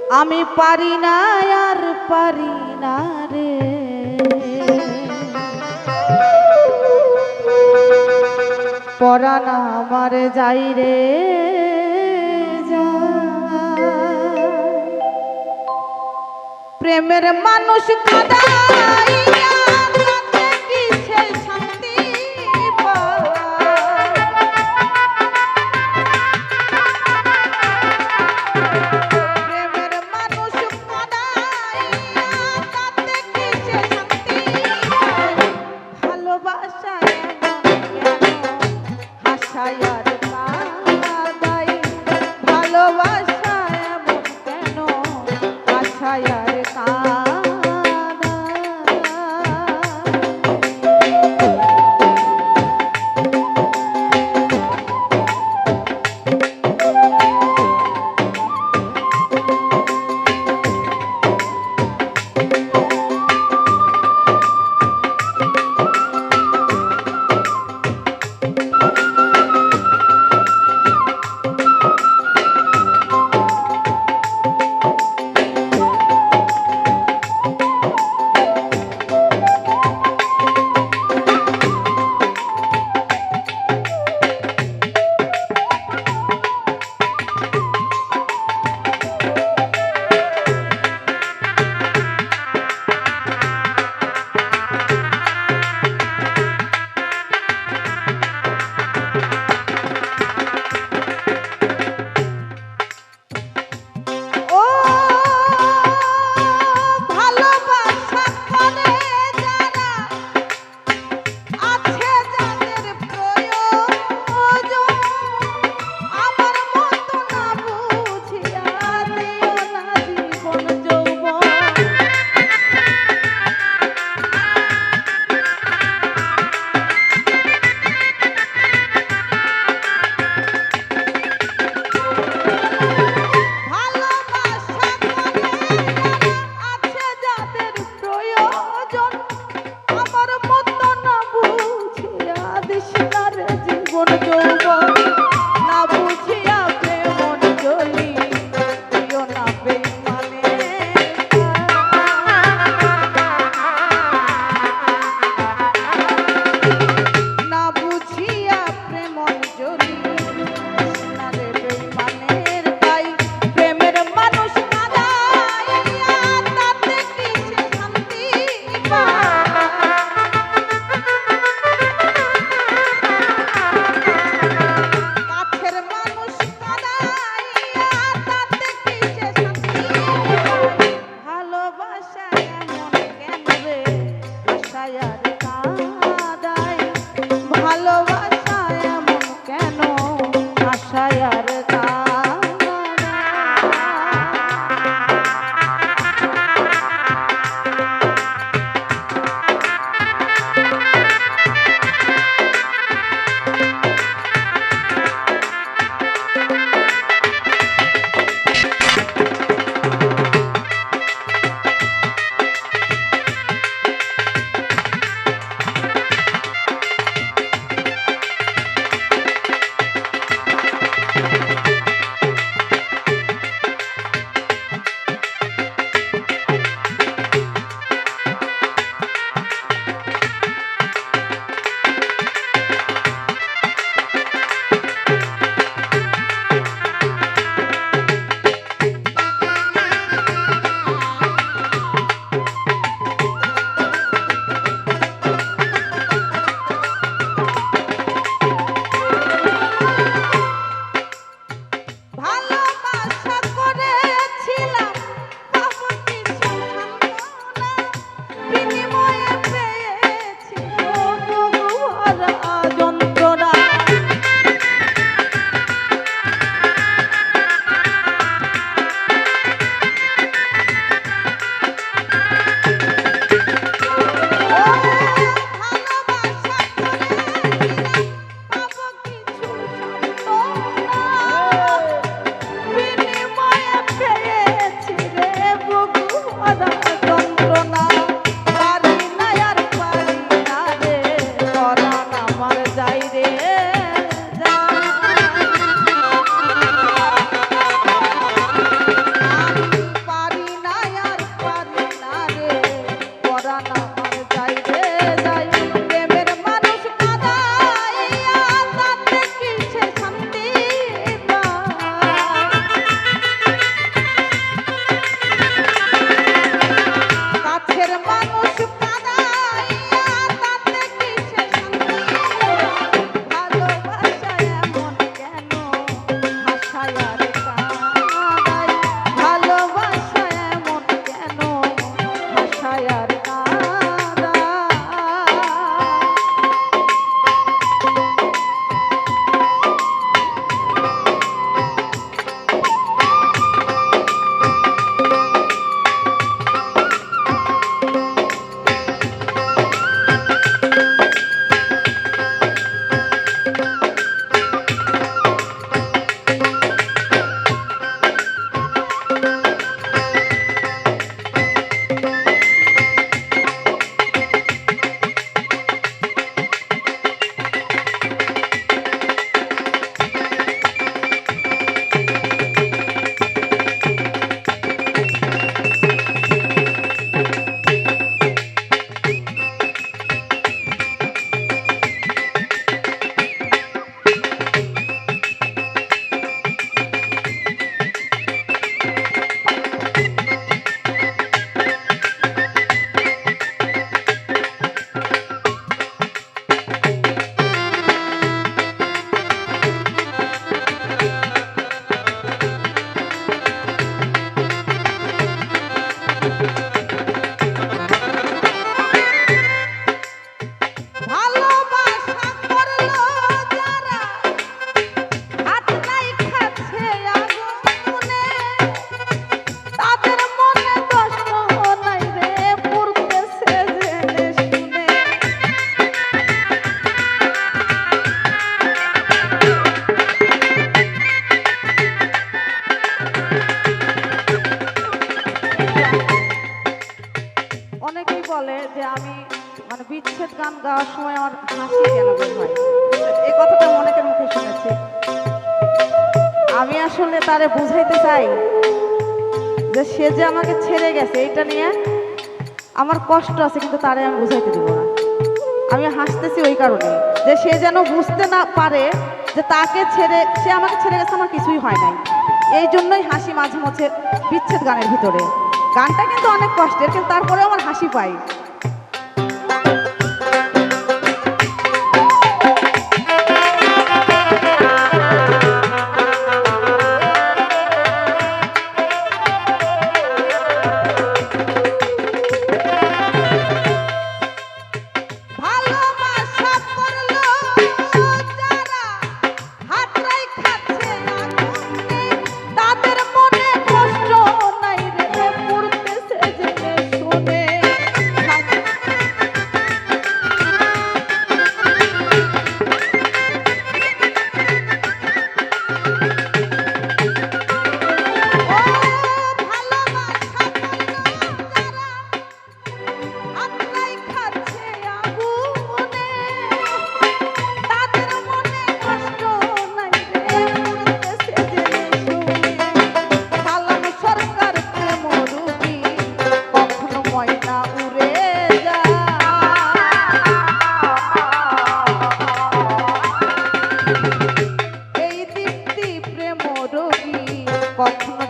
আমি পারি না আর পারি না রে, পরাণ আমার যাই রে প্রেমের মানুষ কাদাইয়া তাতে কিসে শান্তি পায়। প্রেমের মানুষ কাদাইয়া তাতে কিসে শান্তি পায়। ভালোবাসায় হাসায় আর কাঁদাই, ভালোবাসায় এমন কেন হাসায় আর কাঁদাই। বলে যে আমি মানে বিচ্ছেদ গান গাওয়ার সময় আমার হাসি কেন বের হয়, এই কথাটা অনেকের মুখে শুনেছি। আমি আসলে তারে বুঝাইতে চাই যে সে যে আমাকে ছেড়ে গেছে এটা নিয়ে আমার কষ্ট আছে, কিন্তু তারে আমি বুঝাইতে দিব না। আমি হাসতেছি ওই কারণে যে সে যেন বুঝতে না পারে যে তাকে ছেড়ে, সে আমাকে ছেড়ে গেছে, আমার কিছুই হয় নাই। এই জন্যই হাসি মাঝে মাঝে বিচ্ছেদ গানের ভিতরে। গানটা কিন্তু অনেক কষ্টের, কিন্তু তারপরে আমার হাসি পাই। কখনো